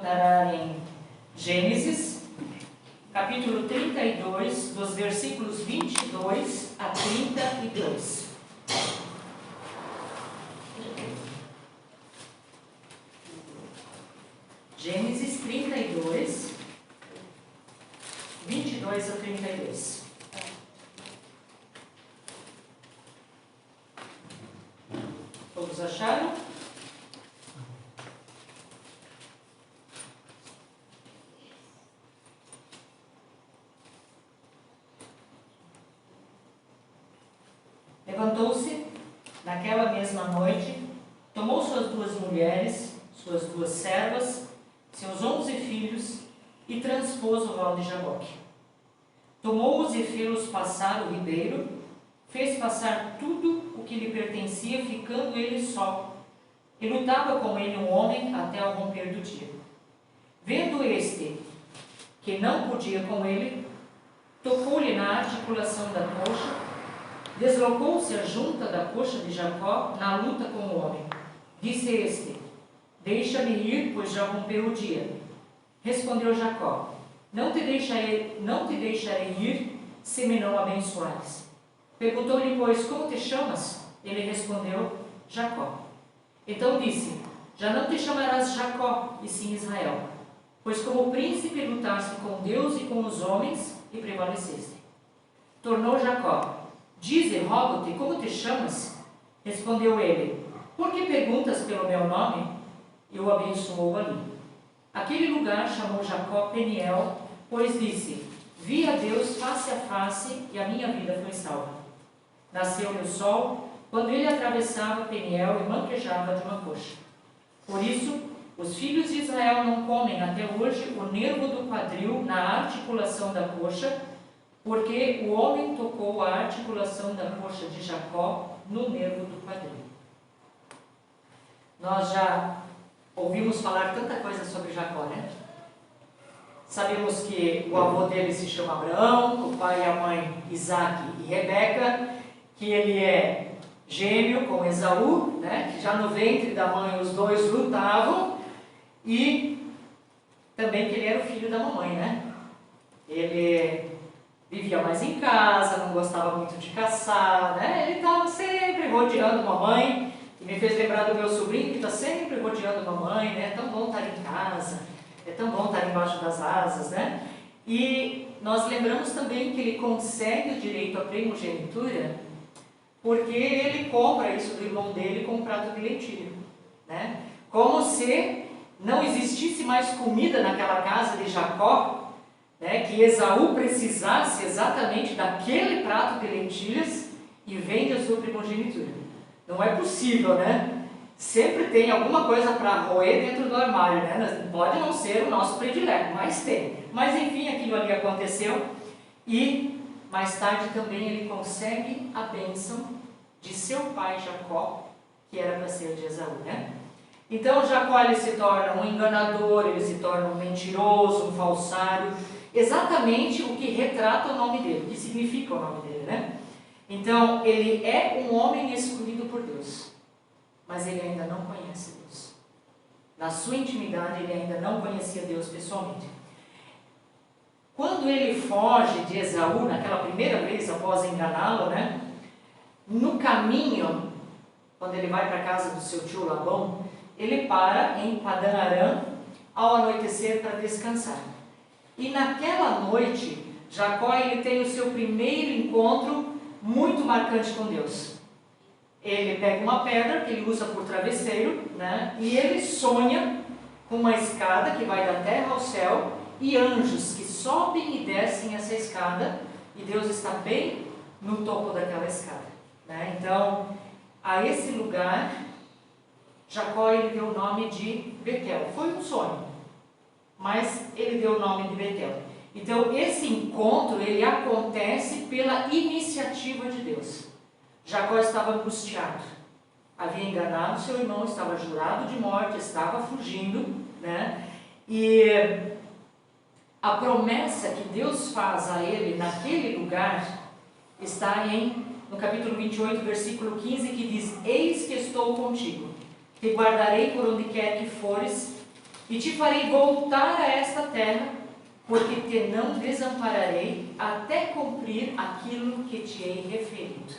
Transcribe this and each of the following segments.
parar em Gênesis, capítulo 32, dos versículos 22 a 32. Gênesis 32, 22 a 32. Todos acharam? Levantou-se naquela mesma noite, tomou suas 2 mulheres, suas 2 servas, seus 11 filhos, e transpôs o val de Jaboque. Tomou-os e fê-los passar o ribeiro, fez passar tudo o que lhe pertencia, ficando ele só, e lutava com ele um homem até ao romper do dia. Vendo este que não podia com ele, tocou-lhe na articulação da coxa, deslocou-se a junta da coxa de Jacó na luta com o homem. Disse este: deixa-me ir, pois já rompeu o dia. Respondeu Jacó: não te deixarei ir, se me não abençoares. Perguntou-lhe, pois, como te chamas? Ele respondeu: Jacó. Então disse: já não te chamarás Jacó, e sim Israel, pois como príncipe lutaste com Deus e com os homens, e prevaleceste. Tornou Jacó: dize, rogo-te, como te chamas? Respondeu ele: por que perguntas pelo meu nome? E o abençoou ali. Aquele lugar chamou Jacó Peniel, pois disse: vi a Deus face a face, e a minha vida foi salva. Nasceu-lhe o sol, quando ele atravessava Peniel e manquejava de uma coxa. Por isso, os filhos de Israel não comem até hoje o nervo do quadril na articulação da coxa, porque o homem tocou a articulação da coxa de Jacó no nervo do quadril. Nós já ouvimos falar tanta coisa sobre Jacó, né? Sabemos que o avô dele se chama Abraão, o pai e a mãe Isaac e Rebeca, que ele é gêmeo com Esaú, né? Que já no ventre da mãe os dois lutavam, e também que ele era o filho da mamãe, né? Ele vivia mais em casa, não gostava muito de caçar, né? Ele estava sempre rodeando mamãe, e me fez lembrar do meu sobrinho que está sempre rodeando mamãe, né? É tão bom estar em casa, é tão bom estar embaixo das asas, né? E nós lembramos também que ele consegue o direito à primogenitura porque ele compra isso do irmão dele com um prato de lentilha, né? Como se não existisse mais comida naquela casa de Jacó, né, que Esaú precisasse exatamente daquele prato de lentilhas e vende a sua primogenitura. Não é possível, né? Sempre tem alguma coisa para roer dentro do armário, né? Pode não ser o nosso predileto, mas tem. Mas enfim, aquilo ali aconteceu, e mais tarde também ele consegue a bênção de seu pai Jacó, que era para ser de Esaú, né? Então Jacó ele se torna um enganador, ele se torna um mentiroso, um falsário, exatamente o que retrata o nome dele, o que significa o nome dele, né? Então, ele é um homem escolhido por Deus, mas ele ainda não conhece Deus. Na sua intimidade, ele ainda não conhecia Deus pessoalmente. Quando ele foge de Esaú, naquela primeira vez após enganá-lo, né? No caminho, quando ele vai para a casa do seu tio Labão, ele para em Padã Arã ao anoitecer para descansar. E naquela noite, Jacó ele tem o seu primeiro encontro muito marcante com Deus. Ele pega uma pedra que ele usa por travesseiro, né? E ele sonha com uma escada que vai da terra ao céu e anjos que sobem e descem essa escada, e Deus está bem no topo daquela escada, né? Então, a esse lugar, Jacó ele deu o nome de Betel. Foi um sonho, mas ele deu o nome de Betel. Então, esse encontro, ele acontece pela iniciativa de Deus. Jacó estava angustiado, havia enganado seu irmão, estava jurado de morte, estava fugindo, né? E a promessa que Deus faz a ele naquele lugar está no capítulo 28, versículo 15, que diz: eis que estou contigo, te guardarei por onde quer que fores, e te farei voltar a esta terra, porque te não desampararei até cumprir aquilo que te hei referido.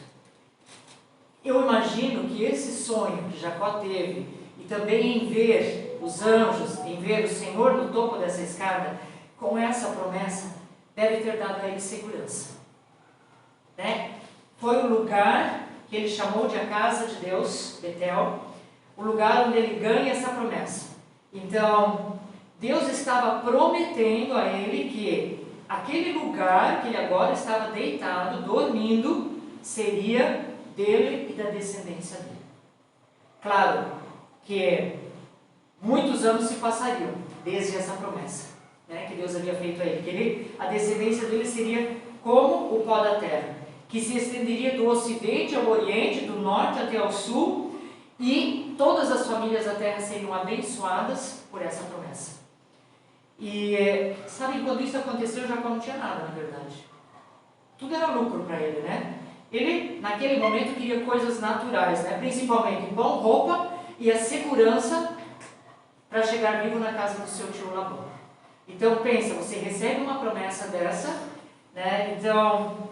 Eu imagino que esse sonho que Jacó teve, e também em ver os anjos, em ver o Senhor no topo dessa escada, com essa promessa, deve ter dado a ele segurança. Né? Foi o lugar que ele chamou de a casa de Deus, Betel, o lugar onde ele ganha essa promessa. Então, Deus estava prometendo a ele que aquele lugar que ele agora estava deitado, dormindo, seria dele e da descendência dele. Claro que muitos anos se passariam desde essa promessa, né, que Deus havia feito a ele, que a descendência dele seria como o pó da terra, que se estenderia do ocidente ao oriente, do norte até ao sul, e todas as famílias da terra seriam abençoadas por essa promessa. E sabe, quando isso aconteceu, Jacó não tinha nada, na verdade. Tudo era lucro para ele, né? Ele, naquele momento, queria coisas naturais, né? Principalmente pão, roupa e a segurança para chegar vivo na casa do seu tio Labão. Então, pensa, você recebe uma promessa dessa, né? Então,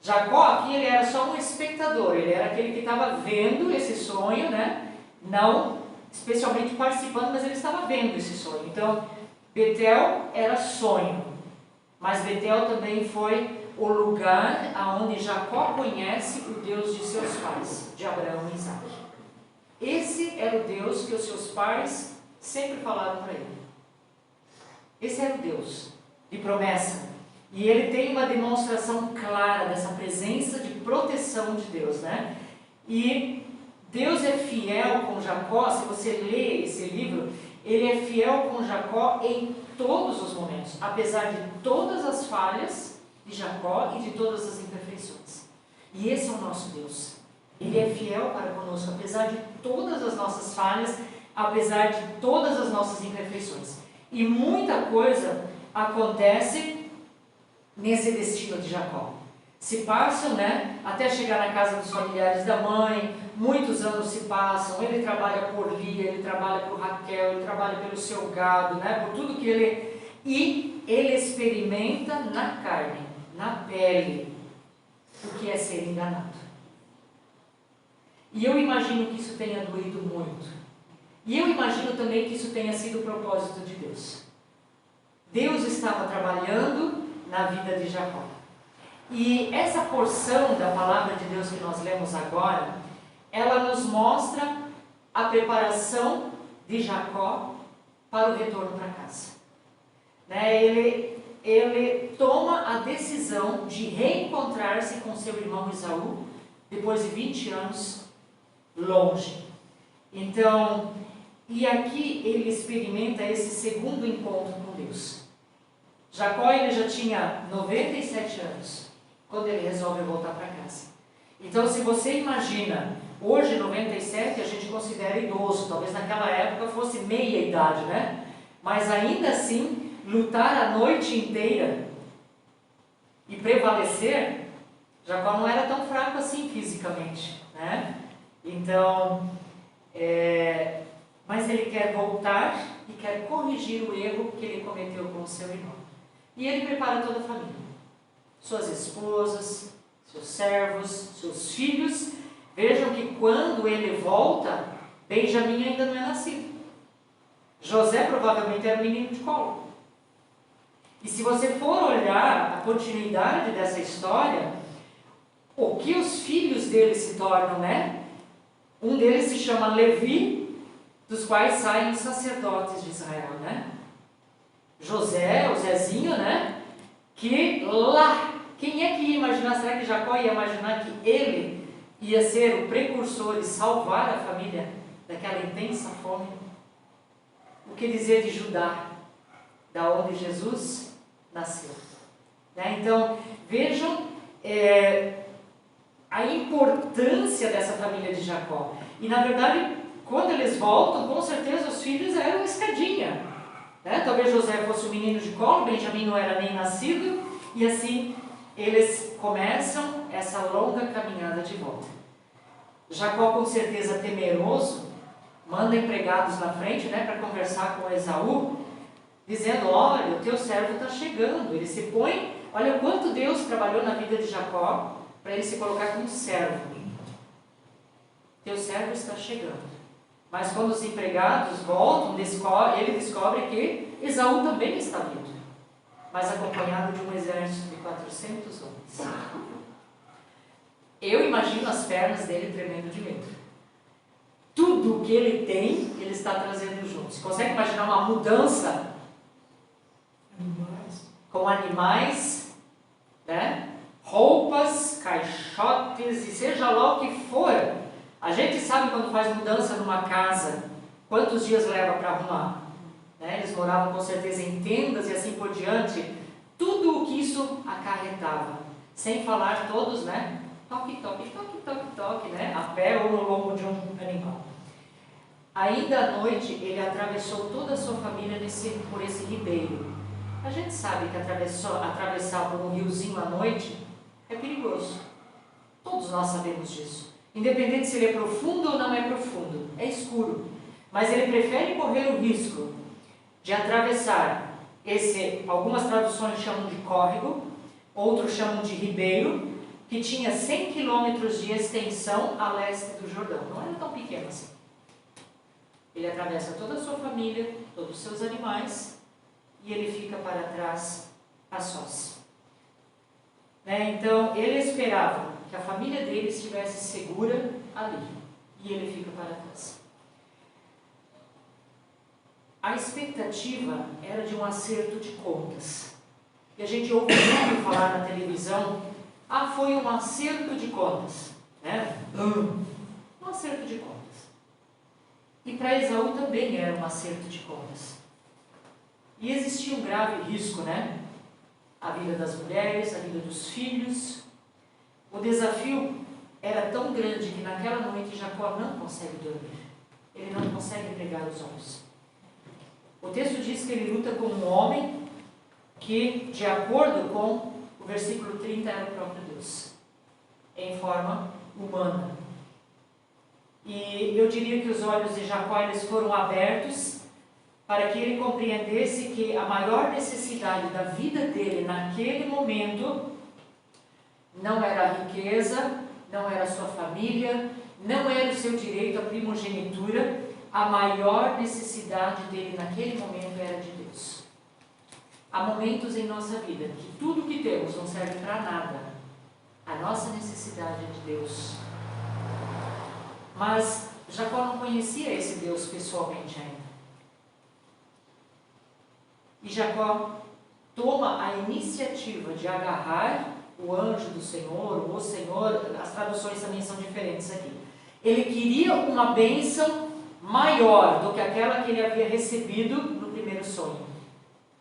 Jacó aqui, ele era só um espectador, ele era aquele que estava vendo esse sonho, né? Não especialmente participando, mas ele estava vendo esse sonho. Então, Betel era sonho, mas Betel também foi o lugar aonde Jacó conhece o Deus de seus pais, de Abraão e Isaac. Esse era o Deus que os seus pais sempre falaram para ele. Esse era o Deus de promessa. E ele tem uma demonstração clara dessa presença de proteção de Deus, né? E Deus é fiel com Jacó. Se você lê esse livro, ele é fiel com Jacó em todos os momentos, apesar de todas as falhas de Jacó e de todas as imperfeições. E esse é o nosso Deus. Ele é fiel para conosco, apesar de todas as nossas falhas, apesar de todas as nossas imperfeições. E muita coisa acontece nesse destino de Jacó. Se passam, né, até chegar na casa dos familiares da mãe, muitos anos se passam, ele trabalha por Lia, ele trabalha por Raquel, ele trabalha pelo seu gado, né, por tudo que ele... E ele experimenta na carne, na pele, o que é ser enganado. E eu imagino que isso tenha doído muito. E eu imagino também que isso tenha sido o propósito de Deus. Deus estava trabalhando na vida de Jacó. E essa porção da palavra de Deus que nós lemos agora, ela nos mostra a preparação de Jacó para o retorno para casa. Né? Ele toma a decisão de reencontrar-se com seu irmão Esaú, depois de 20 anos longe. Então, e aqui ele experimenta esse segundo encontro com Deus. Jacó, ele já tinha 97 anos, quando ele resolve voltar para casa. Então, se você imagina, hoje 97 a gente considera idoso, talvez naquela época fosse meia idade, né? Mas ainda assim, lutar a noite inteira e prevalecer, Jacó não era tão fraco assim fisicamente, né? Então, mas ele quer voltar e quer corrigir o erro que ele cometeu com o seu irmão. E ele prepara toda a família, suas esposas, seus servos, seus filhos. Vejam que quando ele volta, Benjamim ainda não é nascido. José provavelmente era um menino de colo. E se você for olhar a continuidade dessa história, o que os filhos dele se tornam, né? Um deles se chama Levi, dos quais saem os sacerdotes de Israel, né? José, o Zezinho, né? Que lá, quem é que ia imaginar, será que Jacó ia imaginar que ele ia ser o precursor e salvar a família daquela intensa fome? O que dizer de Judá, da onde Jesus nasceu? Né? Então, vejam a importância dessa família de Jacó. E na verdade, quando eles voltam, com certeza os filhos eram escadinha. Né? Talvez José fosse um menino de colo, Benjamim não era nem nascido, e assim eles começam essa longa caminhada de volta. Jacó, com certeza temeroso, manda empregados na frente, né, para conversar com Esaú, dizendo: olha, o teu servo está chegando. Ele se põe, olha o quanto Deus trabalhou na vida de Jacó para ele se colocar como servo. Teu servo está chegando. Mas quando os empregados voltam, ele descobre que Esaú também está vindo, mas acompanhado de um exército de 400 homens. Eu imagino as pernas dele tremendo de medo. Tudo o que ele tem, ele está trazendo junto. Você consegue imaginar uma mudança? Com animais, né? Roupas, caixotes e seja lá o que for. A gente sabe quando faz mudança numa casa, quantos dias leva para arrumar? Né? Eles moravam com certeza em tendas e assim por diante. Tudo o que isso acarretava. Sem falar todos, né? Toque, toque, toque, toque, toque, né? A pé ou no lombo de um animal. Ainda à noite, ele atravessou toda a sua família por esse ribeiro. A gente sabe que atravessar por um riozinho à noite é perigoso. Todos nós sabemos disso. Independente se ele é profundo ou não é profundo, é escuro. Mas ele prefere correr o risco de atravessar algumas traduções chamam de córrego, outros chamam de ribeiro, que tinha 100 quilômetros de extensão a leste do Jordão. Não era tão pequeno assim. Ele atravessa toda a sua família, todos os seus animais, e ele fica para trás a sós. Né? Então, ele esperava que a família dele estivesse segura ali, e ele fica para trás. A expectativa era de um acerto de contas. E a gente ouve muito falar na televisão: foi um acerto de contas. Né? Um acerto de contas. E para Esaú também era um acerto de contas. E existia um grave risco, né? A vida das mulheres, a vida dos filhos. O desafio era tão grande que naquela noite Jacó não consegue dormir. Ele não consegue pregar os olhos. O texto diz que ele luta com um homem que, de acordo com o versículo 30, era o próprio Deus, em forma humana. E eu diria que os olhos de Jacó eles foram abertos para que ele compreendesse que a maior necessidade da vida dele naquele momento não era a riqueza, não era a sua família, não era o seu direito à primogenitura. A maior necessidade dele naquele momento era de Deus. Há momentos em nossa vida que tudo que temos não serve para nada. A nossa necessidade é de Deus. Mas Jacó não conhecia esse Deus pessoalmente ainda. E Jacó toma a iniciativa de agarrar o anjo do Senhor, o Senhor, as traduções também são diferentes aqui. Ele queria uma bênção maior do que aquela que ele havia recebido no primeiro sonho,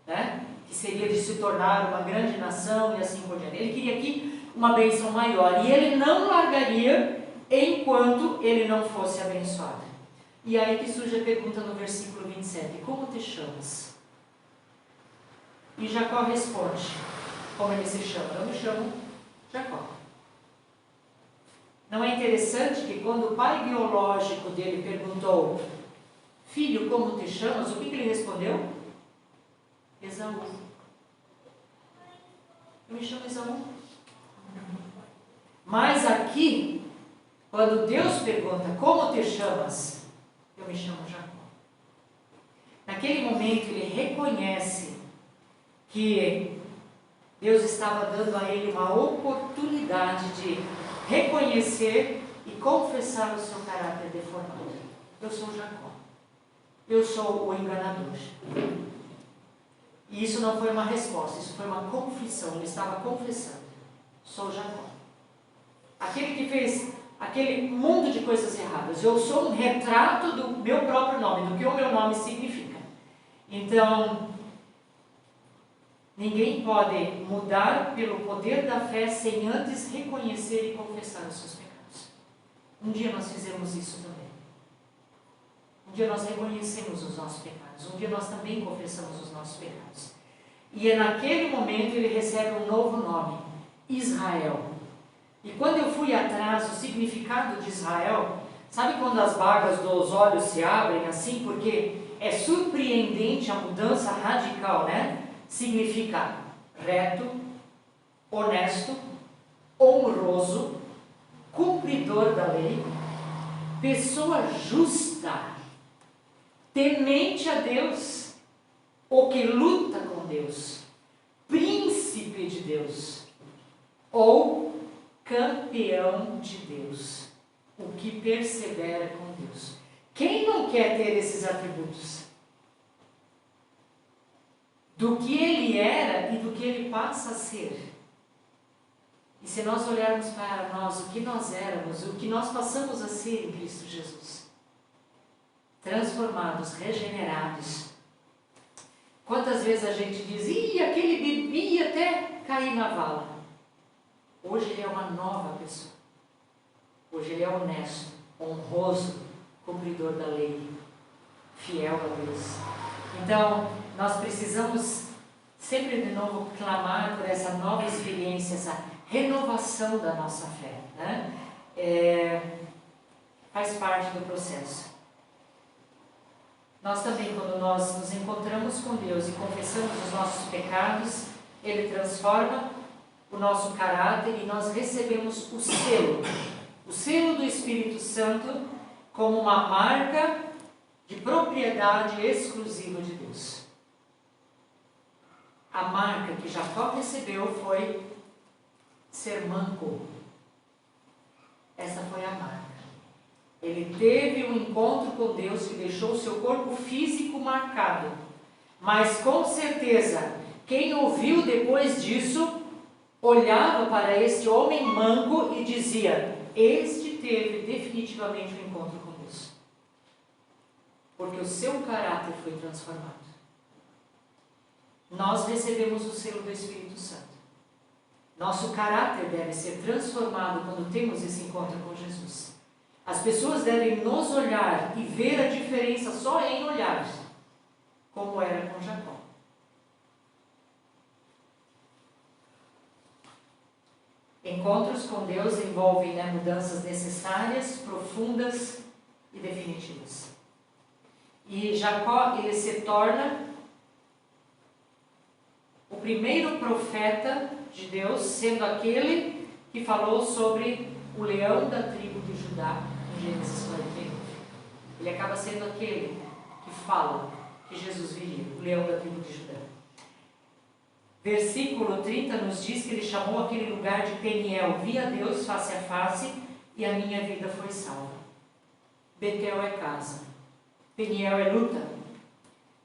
né? Que seria de se tornar uma grande nação e assim por diante. Ele queria aqui uma bênção maior, e ele não largaria enquanto ele não fosse abençoado. E aí que surge a pergunta no versículo 27, como te chamas? E Jacó responde, como ele se chama? Eu me chamo Jacó. Não é interessante que quando o pai biológico dele perguntou, filho, como te chamas? O que ele respondeu? Esaú. Eu me chamo Esaú. Mas aqui, quando Deus pergunta, como te chamas? Eu me chamo Jacó. Naquele momento ele reconhece que Deus estava dando a ele uma oportunidade de reconhecer e confessar o seu caráter deformado. Eu sou Jacó. Eu sou o enganador. E isso não foi uma resposta, isso foi uma confissão. Ele estava confessando. Sou Jacó. Aquele que fez aquele mundo de coisas erradas. Eu sou um retrato do meu próprio nome, do que o meu nome significa. Então, ninguém pode mudar pelo poder da fé sem antes reconhecer e confessar os seus pecados. Um dia nós fizemos isso também. Um dia nós reconhecemos os nossos pecados. Um dia nós também confessamos os nossos pecados. E é naquele momento ele recebe um novo nome, Israel. E quando eu fui atrás do significado de Israel, Sabe quando as bagas dos olhos se abrem assim? Porque é surpreendente a mudança radical, né? Significa reto, honesto, honroso, cumpridor da lei, pessoa justa, temente a Deus, o que luta com Deus, príncipe de Deus, ou campeão de Deus, o que persevera com Deus. Quem não quer ter esses atributos? Do que ele era e do que ele passa a ser. E se nós olharmos para nós, o que nós éramos, o que nós passamos a ser em Cristo Jesus, transformados, regenerados. Quantas vezes a gente diz, aquele bebia até cair na vala. Hoje ele é uma nova pessoa. Hoje ele é honesto, honroso, cumpridor da lei, fiel a Deus. Então, nós precisamos sempre de novo clamar por essa nova experiência, essa renovação da nossa fé, né? Faz parte do processo. Nós também, quando nós nos encontramos com Deus e confessamos os nossos pecados, Ele transforma o nosso caráter e nós recebemos o selo do Espírito Santo como uma marca de propriedade exclusiva de Deus. A marca que Jacó recebeu foi ser manco. Essa foi a marca. Ele teve um encontro com Deus que deixou o seu corpo físico marcado. Mas com certeza, quem ouviu depois disso, olhava para este homem manco e dizia, este teve definitivamente um encontro com Deus. Porque o seu caráter foi transformado. Nós recebemos o selo do Espírito Santo. Nosso caráter deve ser transformado quando temos esse encontro com Jesus. As pessoas devem nos olhar e ver a diferença só em olhar, como era com Jacó. Encontros com Deus envolvem mudanças necessárias, profundas e definitivas. E Jacó, ele se torna o primeiro profeta de Deus, sendo aquele que falou sobre o leão da tribo de Judá, em Gênesis 41. Ele acaba sendo aquele que fala que Jesus viria, o leão da tribo de Judá. Versículo 30 nos diz que ele chamou aquele lugar de Peniel, vi a Deus face a face e a minha vida foi salva. Betel é casa, Peniel é luta,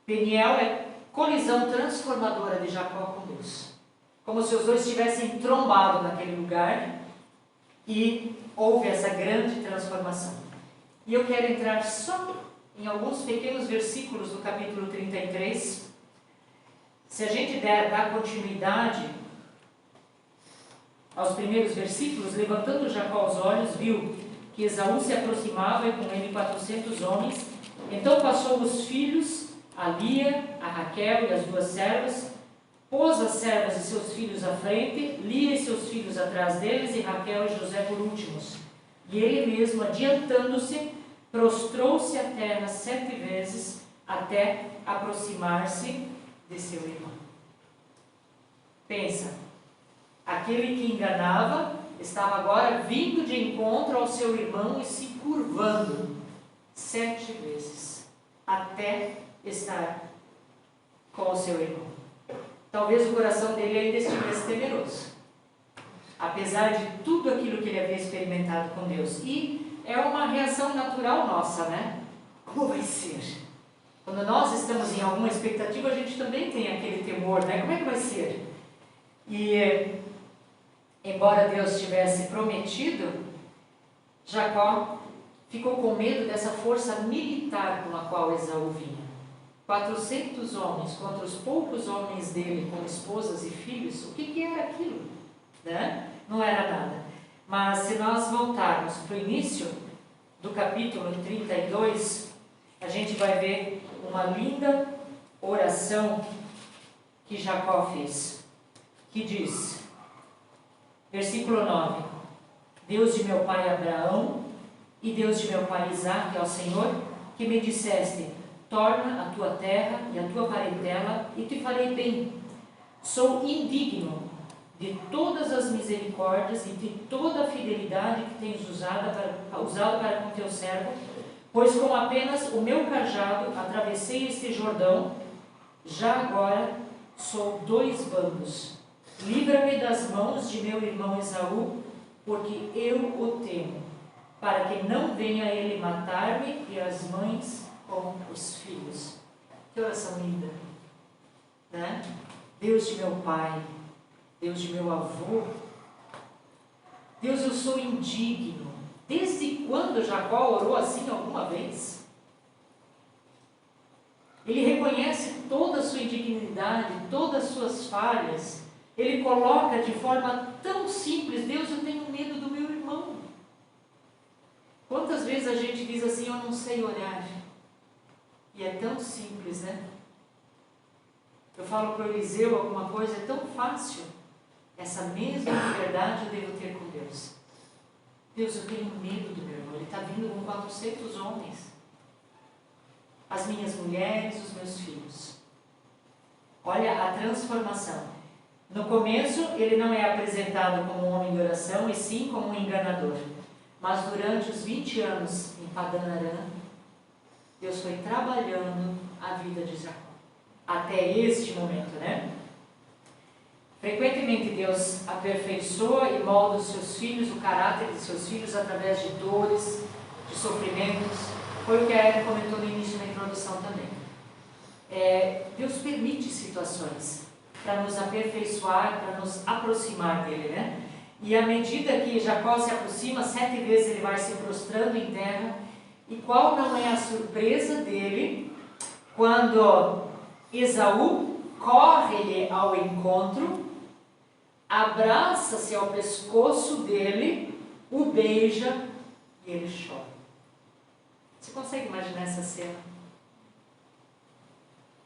Peniel é colisão transformadora de Jacó com Deus. Como se os dois tivessem trombado naquele lugar e houve essa grande transformação. E eu quero entrar só em alguns pequenos versículos do capítulo 33. Se a gente dar continuidade aos primeiros versículos, levantando Jacó os olhos, viu que Esaú se aproximava e com ele 400 homens. Então passou os filhos, a Lia, a Raquel e as duas servas, pôs as servas e seus filhos à frente, Lia e seus filhos atrás deles, e Raquel e José por últimos. E ele mesmo, adiantando-se, prostrou-se à terra 7 vezes, até aproximar-se de seu irmão. Pensa, aquele que enganava estava agora vindo de encontro ao seu irmão e se curvando 7 vezes, até estar com o seu irmão. Talvez o coração dele ainda estivesse temeroso, apesar de tudo aquilo que ele havia experimentado com Deus. E é uma reação natural nossa, né? Como vai ser? Quando nós estamos em alguma expectativa, a gente também tem aquele temor, né? Como é que vai ser? E, embora Deus tivesse prometido, Jacó ficou com medo dessa força militar com a qual Esaú vinha. 400 homens contra os poucos homens dele, com esposas e filhos, o que era aquilo? Né? Não era nada. Mas se nós voltarmos para o início do capítulo 32, a gente vai ver uma linda oração que Jacó fez, que diz, versículo 9, Deus de meu pai Abraão, E Deus de meu pai Isaque, ao Senhor, que me disseste, torna a tua terra e a tua parentela, e te farei bem. Sou indigno de todas as misericórdias e de toda a fidelidade que tens usado para com teu servo, pois com apenas o meu cajado atravessei este Jordão, já agora sou 2 bandos. Livra-me das mãos de meu irmão Esaú, porque eu o temo, para que não venha ele matar-me e as mães com os filhos. Que oração linda, né? Deus de meu pai, Deus de meu avô, Deus, eu sou indigno. Desde quando Jacó orou assim alguma vez? Ele reconhece toda a sua indignidade, todas as suas falhas. Ele coloca de forma tão simples, Deus, eu tenho medo do meu irmão. Quantas vezes a gente diz assim, eu não sei orar? E é tão simples, né? Eu falo para o Eliseu alguma coisa, é tão fácil. Essa mesma liberdade eu devo ter com Deus. Deus, eu tenho medo do meu irmão. Ele está vindo com 400 homens. As minhas mulheres, os meus filhos. Olha a transformação. No começo, ele não é apresentado como um homem de oração, e sim como um enganador. Mas durante os 20 anos em Padã Arã, Deus foi trabalhando a vida de Jacó. Até este momento, né? Frequentemente Deus aperfeiçoa e molda os seus filhos, o caráter de seus filhos através de dores, de sofrimentos. Foi o que a Ellen comentou no início da introdução também. Deus permite situações para nos aperfeiçoar, para nos aproximar dele, né? E à medida que Jacó se aproxima, 7 vezes ele vai se prostrando em terra. E qual não é a surpresa dele quando Esaú corre-lhe ao encontro, abraça-se ao pescoço dele, o beija e ele chora. Você consegue imaginar essa cena?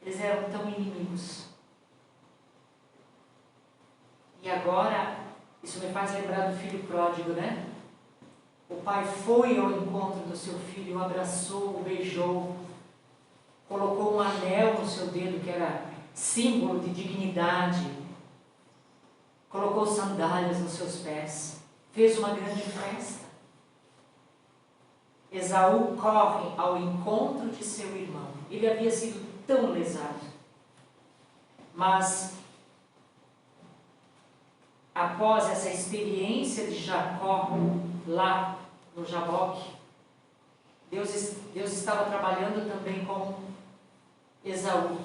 Eles eram tão inimigos. E agora, isso me faz lembrar do filho pródigo, né? O pai foi ao encontro do seu filho, o abraçou, o beijou, colocou um anel no seu dedo, que era símbolo de dignidade, colocou sandálias nos seus pés, fez uma grande festa. Esaú corre ao encontro de seu irmão. Ele havia sido tão lesado. Mas, após essa experiência de Jacó, lá no Jaboque, Deus estava trabalhando também com Esaú,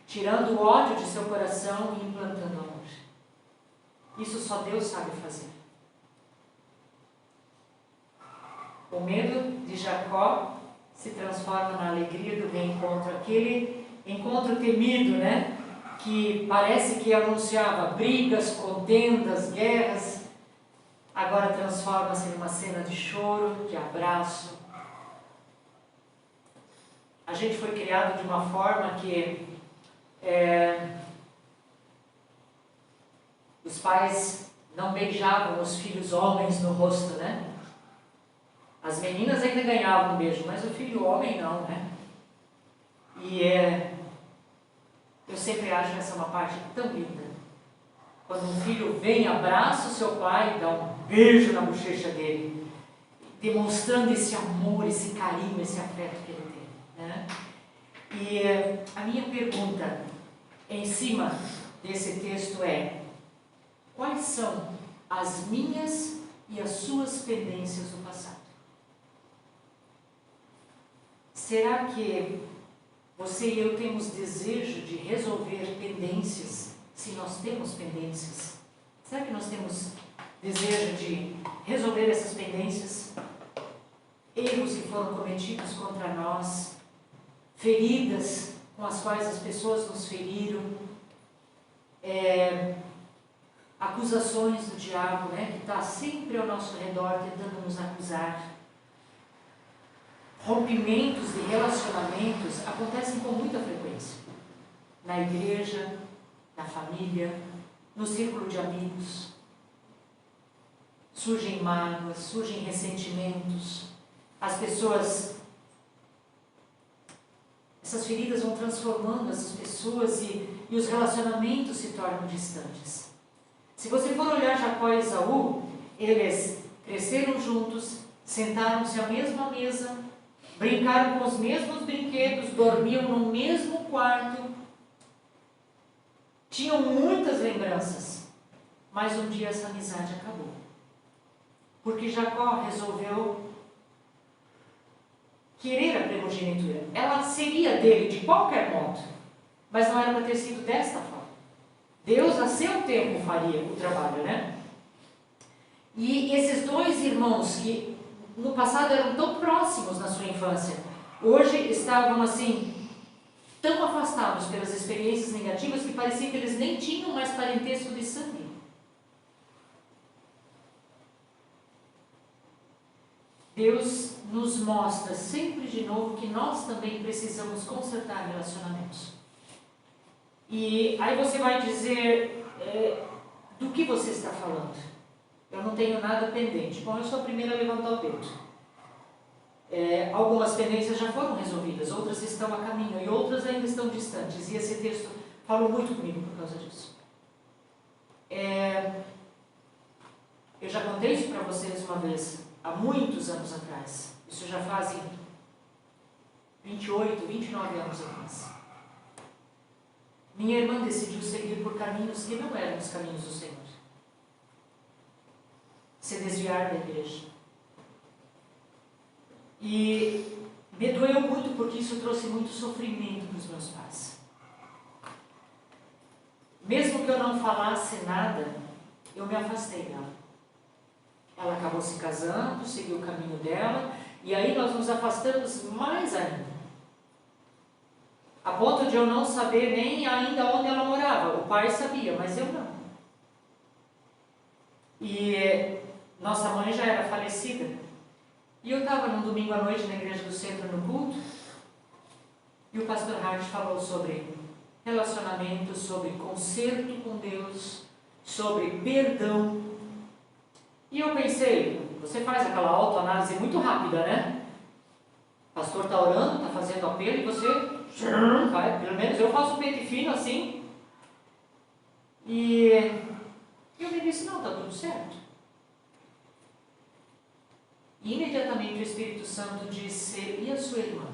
tirando o ódio de seu coração e implantando amor. Isso só Deus sabe fazer. O medo de Jacó se transforma na alegria do reencontro, aquele encontro temido, né? Que parece que anunciava brigas, contendas, guerras, agora transforma-se numa cena de choro, de abraço. A gente foi criado de uma forma que os pais não beijavam os filhos homens no rosto, né? As meninas ainda ganhavam um beijo, mas o filho homem não, né? E eu sempre acho essa uma parte tão linda. Quando um filho vem, abraça o seu pai e dá um beijo na bochecha dele, demonstrando esse amor, esse carinho, esse afeto que ele tem, né? E a minha pergunta em cima desse texto é: quais são as minhas e as suas pendências do passado? Será que você e eu temos desejo de resolver pendências, se nós temos pendências? Será que nós temos desejo de resolver essas pendências? Erros que foram cometidos contra nós, feridas com as quais as pessoas nos feriram, acusações do diabo, né, que está sempre ao nosso redor tentando nos acusar. Rompimentos de relacionamentos acontecem com muita frequência. Na igreja, na família, no círculo de amigos. Surgem mágoas, surgem ressentimentos, as pessoas, essas feridas vão transformando essas pessoas e os relacionamentos se tornam distantes. Se você for olhar Jacó e Esaú, eles cresceram juntos, sentaram-se à mesma mesa, brincaram com os mesmos brinquedos, dormiam no mesmo quarto, tinham muitas lembranças, mas um dia essa amizade acabou. Porque Jacó resolveu querer a primogenitura. Ela seria dele de qualquer modo, mas não era para ter sido desta forma. Deus a seu tempo faria o trabalho, né? E esses dois irmãos que no passado eram tão próximos na sua infância, hoje estavam assim, tão afastados pelas experiências negativas que parecia que eles nem tinham mais parentesco de sangue. Deus nos mostra sempre de novo que nós também precisamos consertar relacionamentos. E aí você vai dizer, do que você está falando? Eu não tenho nada pendente. Bom, eu sou a primeira a levantar o dedo. Algumas pendências já foram resolvidas, outras estão a caminho e outras ainda estão distantes. E esse texto falou muito comigo por causa disso. Eu já contei isso para vocês uma vez, há muitos anos atrás. Isso já fazem 28, 29 anos atrás. Minha irmã decidiu seguir por caminhos que não eram os caminhos do Senhor. Se desviar da igreja. E me doeu muito porque isso trouxe muito sofrimento para os meus pais. Mesmo que eu não falasse nada, eu me afastei dela. Ela acabou se casando, seguiu o caminho dela, e aí nós nos afastamos mais ainda. A ponto de eu não saber nem ainda onde ela morava. O pai sabia, mas eu não. E nossa mãe já era falecida. E eu estava num domingo à noite na igreja do centro no culto, e o pastor Hart falou sobre relacionamento, sobre conserto com Deus, sobre perdão. E eu pensei, você faz aquela autoanálise muito rápida, né? O pastor está orando, está fazendo apelo, e você vai, pelo menos eu faço um pente fino assim. E eu me disse, não, está tudo certo. E imediatamente o Espírito Santo disse, e a sua irmã?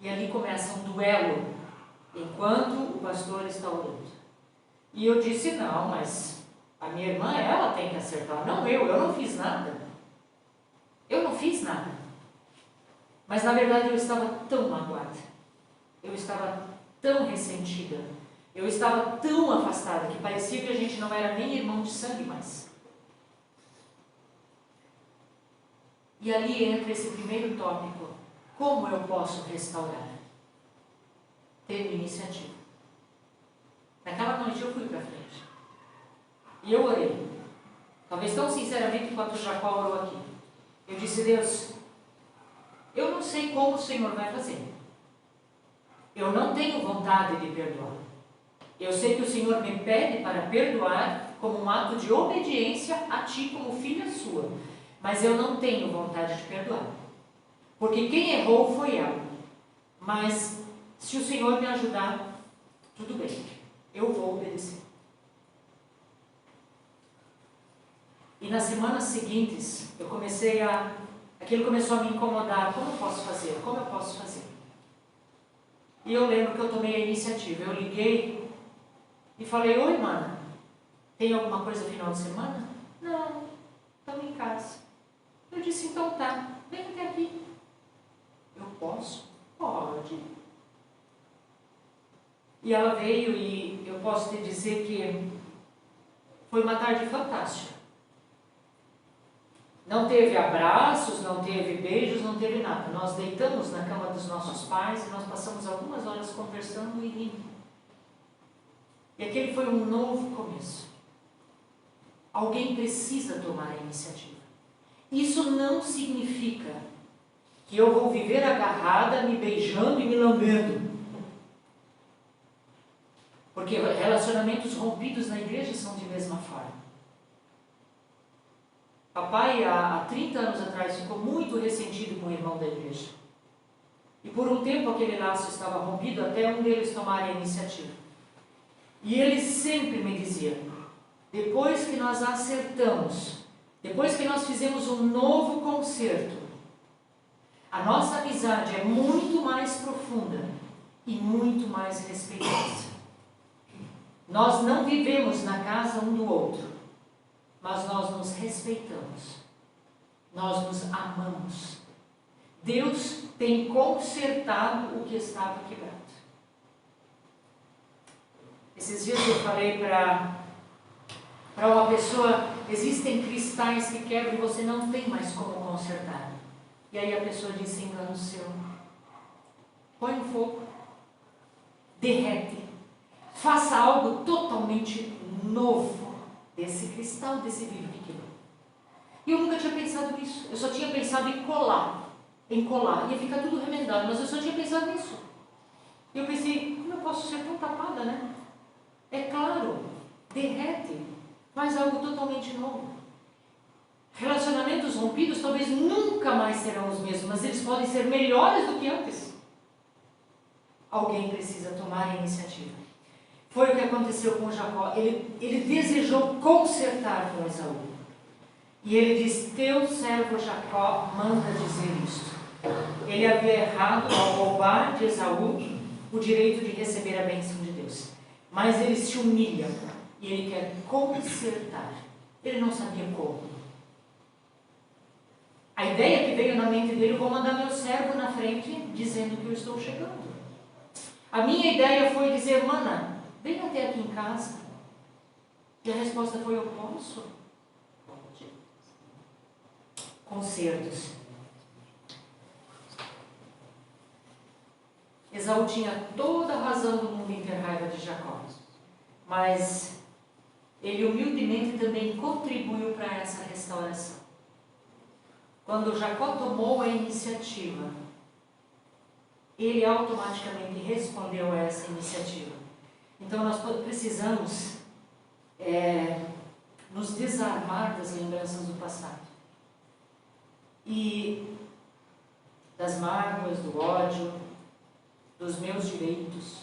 E ali começa um duelo, enquanto o pastor está orando. E eu disse, não, mas a minha irmã, ela tem que acertar. Não eu não fiz nada. Eu não fiz nada. Mas na verdade eu estava tão magoada. Eu estava tão ressentida. Eu estava tão afastada que parecia que a gente não era nem irmão de sangue mais. E ali entra esse primeiro tópico. Como eu posso restaurar? Tendo iniciativa. Naquela noite eu fui para frente. E eu orei. Talvez tão sinceramente quanto Jacó orou aqui. Eu disse, Deus, eu não sei como o Senhor vai fazer. Eu não tenho vontade de perdoar. Eu sei que o Senhor me pede para perdoar como um ato de obediência a Ti como filha sua. Mas eu não tenho vontade de perdoar. Porque quem errou foi ela. Mas se o Senhor me ajudar, tudo bem. Eu vou obedecer. E nas semanas seguintes, aquilo começou a me incomodar. Como eu posso fazer? Como eu posso fazer? E eu lembro que eu tomei a iniciativa. Eu liguei e falei, oi, mana, tem alguma coisa final de semana? Não, estamos em casa. Eu disse, então tá, vem até aqui. Eu posso? Pode. E ela veio e eu posso te dizer que foi uma tarde fantástica. Não teve abraços, não teve beijos, não teve nada. Nós deitamos na cama dos nossos pais e nós passamos algumas horas conversando e rindo. E aquele foi um novo começo. Alguém precisa tomar a iniciativa. Isso não significa que eu vou viver agarrada, me beijando e me lambendo. Porque relacionamentos rompidos na igreja são de mesma forma. Papai, há 30 anos atrás, ficou muito ressentido com o irmão da igreja. E por um tempo aquele laço estava rompido até um deles tomar a iniciativa. E ele sempre me dizia, depois que nós acertamos, depois que nós fizemos um novo concerto, a nossa amizade é muito mais profunda e muito mais respeitosa. Nós não vivemos na casa um do outro, mas nós nos respeitamos, nós nos amamos. Deus tem consertado o que estava quebrado. Esses dias eu falei para uma pessoa, existem cristais que quebram e você não tem mais como consertar. E aí a pessoa disse, engano seu. Põe no fogo, derrete, faça algo totalmente novo desse cristal, desse vidro que quebrou. E eu nunca tinha pensado nisso, eu só tinha pensado em colar, ia ficar tudo remendado, mas eu só tinha pensado nisso. E eu pensei, como eu posso ser tão tapada, né? É claro, derrete, faz algo totalmente novo. Relacionamentos rompidos talvez nunca mais serão os mesmos, mas eles podem ser melhores do que antes. Alguém precisa tomar a iniciativa. Foi o que aconteceu com Jacó. Ele desejou consertar com Esaú. E ele diz, teu servo Jacó manda dizer isto. Ele havia errado ao roubar de Esaú o direito de receber a bênção de Deus. Mas ele se humilha e ele quer consertar. Ele não sabia como. A ideia que veio na mente dele, eu vou mandar meu servo na frente dizendo que eu estou chegando. A minha ideia foi dizer, mana, vem até aqui em casa. E a resposta foi, eu posso? Pode. Concertos. Esaú tinha toda a razão do mundo em ter raiva de Jacó. Mas ele humildemente também contribuiu para essa restauração. Quando Jacó tomou a iniciativa, ele automaticamente respondeu a essa iniciativa. Então nós precisamos nos desarmar das lembranças do passado. E das mágoas, do ódio, dos meus direitos.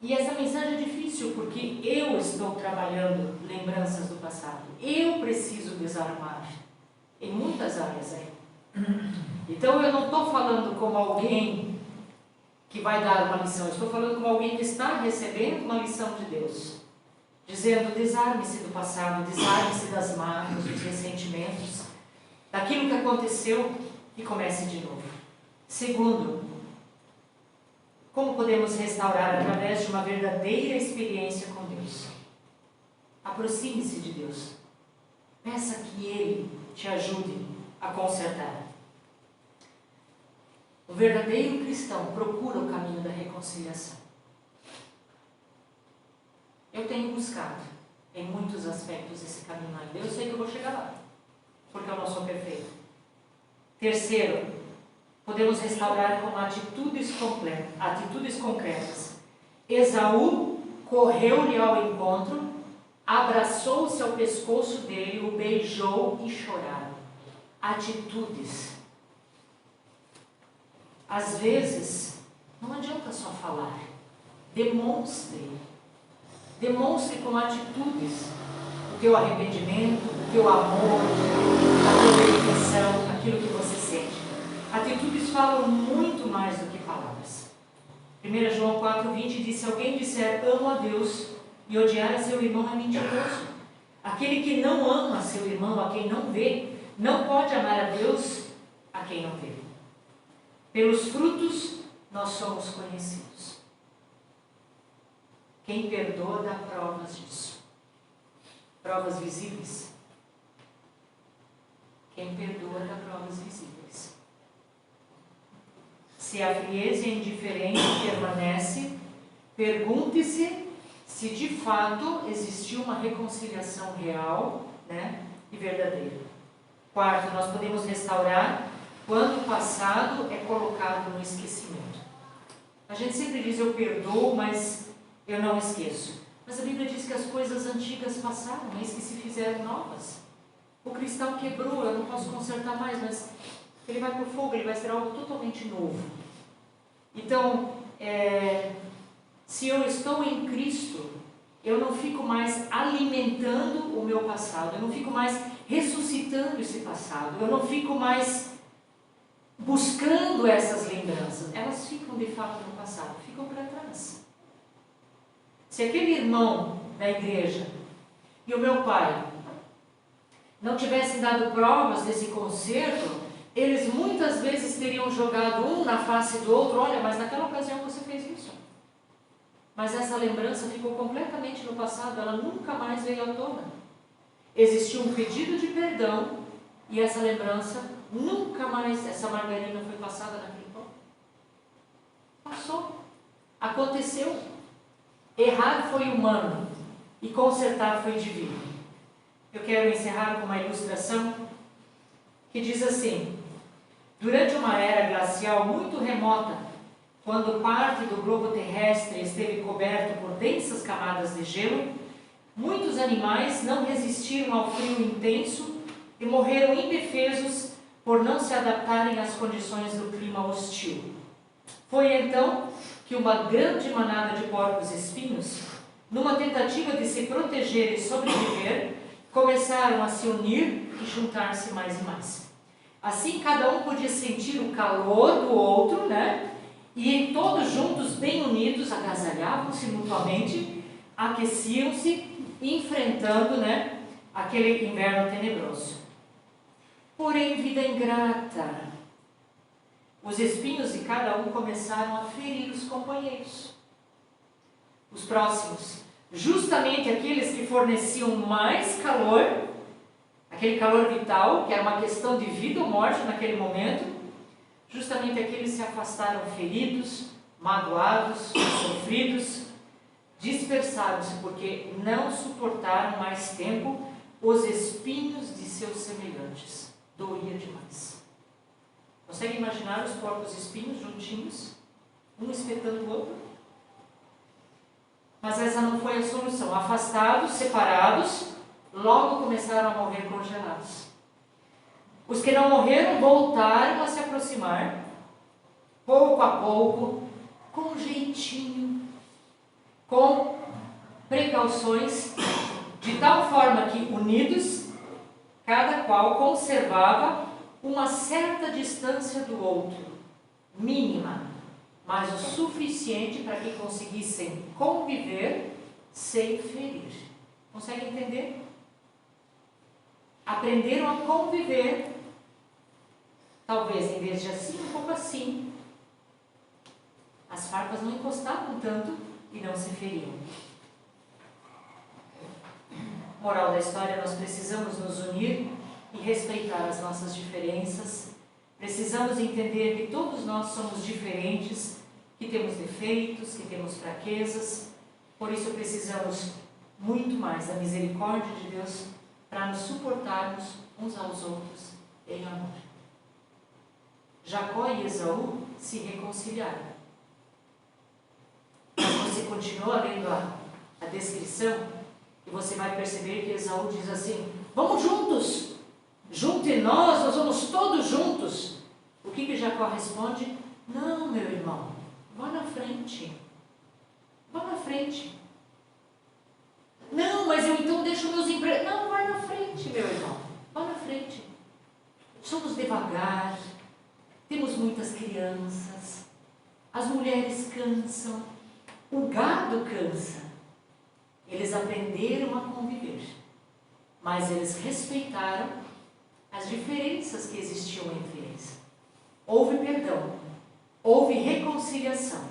E essa mensagem é difícil porque eu estou trabalhando lembranças do passado. Eu preciso desarmar em muitas áreas aí. Então eu não estou falando como alguém que vai dar uma lição, eu estou falando como alguém que está recebendo uma lição de Deus, dizendo, desarme-se do passado, desarme-se das mágoas, dos ressentimentos, daquilo que aconteceu e comece de novo. Segundo, como podemos restaurar através de uma verdadeira experiência com Deus? Aproxime-se de Deus. Peça que Ele te ajude a consertar. O verdadeiro cristão procura o caminho da reconciliação. Eu tenho buscado em muitos aspectos esse caminho ainda. Eu sei que eu vou chegar lá, porque eu não sou perfeito. Terceiro, podemos restaurar com atitudes concretas. Esaú correu-lhe ao encontro, abraçou-se ao pescoço dele, o beijou e choraram. Atitudes. Às vezes, não adianta só falar. Demonstre. Demonstre com atitudes o teu arrependimento, o teu amor, a tua dedicação, aquilo que você sente. Atitudes falam muito mais do que palavras. 1 João 4,20 diz, se alguém disser, amo a Deus, e odiar a seu irmão é mentiroso. Aquele que não ama seu irmão, a quem não vê, não pode amar a Deus, a quem não vê. Pelos frutos nós somos conhecidos. Quem perdoa dá provas disso. Provas visíveis. Quem perdoa dá provas visíveis. Se a frieza e a indiferença permanece, pergunte-se se de fato existiu uma reconciliação real, e verdadeira. Quarto, nós podemos restaurar quando o passado é colocado no esquecimento. A gente sempre diz, eu perdoo, mas eu não esqueço. Mas a Bíblia diz que as coisas antigas passaram, eis que se fizeram novas. O cristal quebrou, eu não posso consertar mais, mas ele vai para o fogo, ele vai ser algo totalmente novo. Então, se eu estou em Cristo, eu não fico mais alimentando o meu passado, eu não fico mais ressuscitando esse passado, eu não fico mais buscando essas lembranças. Elas ficam de fato no passado, ficam para trás. Se aquele irmão da igreja e o meu pai não tivessem dado provas desse conserto, eles muitas vezes teriam jogado um na face do outro. Olha, mas naquela ocasião você fez isso. Mas essa lembrança ficou completamente no passado, ela nunca mais veio à tona. Existiu um pedido de perdão e essa lembrança nunca mais, essa margarina foi passada naquele pão. Passou. Aconteceu. Errar foi humano e consertar foi divino. Eu quero encerrar com uma ilustração que diz assim: durante uma era glacial muito remota, quando parte do globo terrestre esteve coberto por densas camadas de gelo, muitos animais não resistiram ao frio intenso e morreram indefesos por não se adaptarem às condições do clima hostil. Foi então que uma grande manada de porcos-espinhos, numa tentativa de se proteger e sobreviver, começaram a se unir e juntar-se mais e mais. Assim, cada um podia sentir o calor do outro, E todos juntos, bem unidos, agasalhavam-se mutuamente, aqueciam-se, enfrentando, aquele inverno tenebroso. Porém, vida ingrata, os espinhos de cada um começaram a ferir os companheiros. Os próximos, justamente aqueles que forneciam mais calor, aquele calor vital, que era uma questão de vida ou morte naquele momento, justamente aqueles se afastaram feridos, magoados, sofridos, dispersaram-se porque não suportaram mais tempo os espinhos de seus semelhantes. Doía demais. Consegue imaginar os porcos espinhos juntinhos, um espetando o outro? Mas essa não foi a solução. Afastados, separados, logo começaram a morrer congelados. Os que não morreram voltaram a se aproximar, pouco a pouco, com jeitinho, com precauções, de tal forma que, unidos, cada qual conservava uma certa distância do outro, mínima, mas o suficiente para que conseguissem conviver sem ferir. Consegue entender? Aprenderam a conviver, talvez em vez de assim, um pouco assim. As farpas não encostavam tanto e não se feriam. Moral da história: nós precisamos nos unir e respeitar as nossas diferenças. Precisamos entender que todos nós somos diferentes, que temos defeitos, que temos fraquezas. Por isso precisamos muito mais da misericórdia de Deus para nos suportarmos uns aos outros em amor. Jacó e Esaú se reconciliaram. Mas você continua lendo a descrição e você vai perceber que Esaú diz assim: vamos juntos, junte nós vamos todos juntos. O que Jacó responde? Não, meu irmão, vá na frente. Vá na frente. Não, mas eu então deixo meus empregos. Não, vai na frente, meu irmão. Vá na frente. Somos devagar. Temos muitas crianças. As mulheres cansam. O gado cansa. Eles aprenderam a conviver. Mas eles respeitaram as diferenças que existiam entre eles. Houve perdão. Houve reconciliação.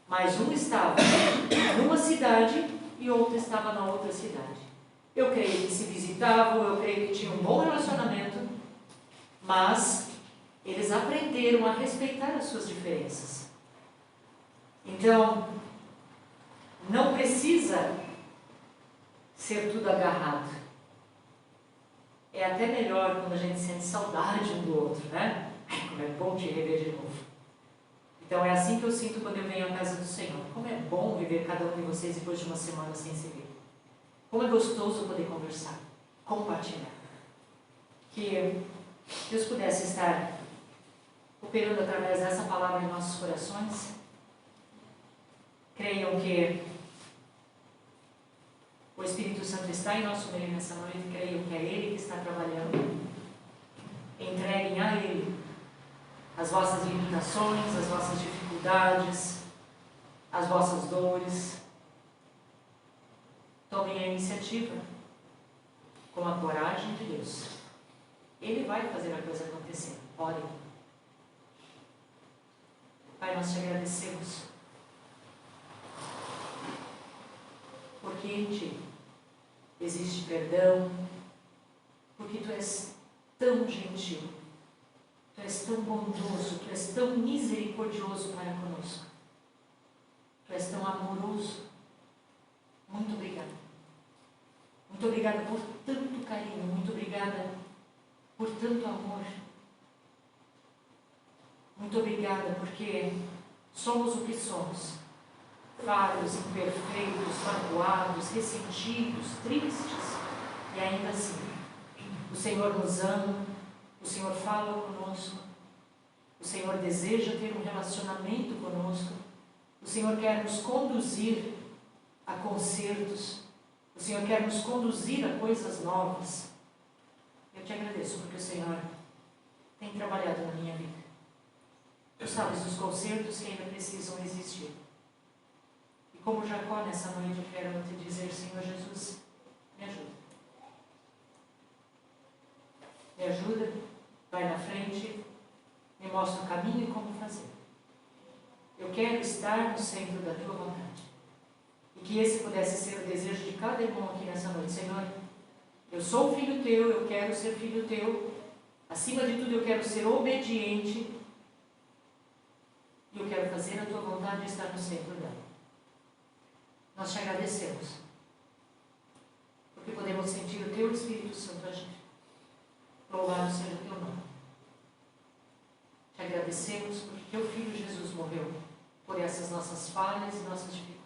Mas um estava numa cidade e outro estava na outra cidade. Eu creio que se visitavam, eu creio que tinham um bom relacionamento, mas eles aprenderam a respeitar as suas diferenças. Então, não precisa ser tudo agarrado. É até melhor quando a gente sente saudade um do outro, Ai, como é bom te rever de novo. Então é assim que eu sinto quando eu venho à casa do Senhor. Como é bom rever cada um de vocês depois de uma semana sem se ver. Como é gostoso poder conversar, compartilhar. Que Deus pudesse estar operando através dessa palavra em nossos corações. Creiam que o Espírito Santo está em nosso meio nessa noite. Creiam que é Ele que está trabalhando. Entreguem a Ele as vossas limitações, as vossas dificuldades, as vossas dores. Tomem a iniciativa com a coragem de Deus. Ele vai fazer a coisa acontecer. Orem. Pai, nós te agradecemos, porque em Ti existe perdão, porque Tu és tão gentil, Tu és tão bondoso, Tu és tão misericordioso para conosco, Tu és tão amoroso. Muito obrigada. Muito obrigada por tanto carinho, muito obrigada por tanto amor. Muito obrigada porque somos o que somos, falhos, imperfeitos, magoados, ressentidos, tristes, e ainda assim o Senhor nos ama, o Senhor fala conosco, o Senhor deseja ter um relacionamento conosco, o Senhor quer nos conduzir a concertos, o Senhor quer nos conduzir a coisas novas. Eu te agradeço porque o Senhor tem trabalhado na minha vida. Tu sabes dos concertos que ainda precisam existir. E como Jacó, nessa noite, eu quero te dizer, Senhor Jesus, me ajuda. Me ajuda, vai na frente, me mostra o caminho e como fazer. Eu quero estar no centro da Tua vontade. E que esse pudesse ser o desejo de cada irmão aqui nessa noite. Senhor, eu sou filho Teu, eu quero ser filho Teu. Acima de tudo, eu quero ser obediente. E eu quero fazer a Tua vontade e estar no centro dela. Nós te agradecemos, porque podemos sentir o Teu Espírito Santo agir. Louvado seja o Teu nome. Te agradecemos porque Teu Filho Jesus morreu por essas nossas falhas e nossas dificuldades.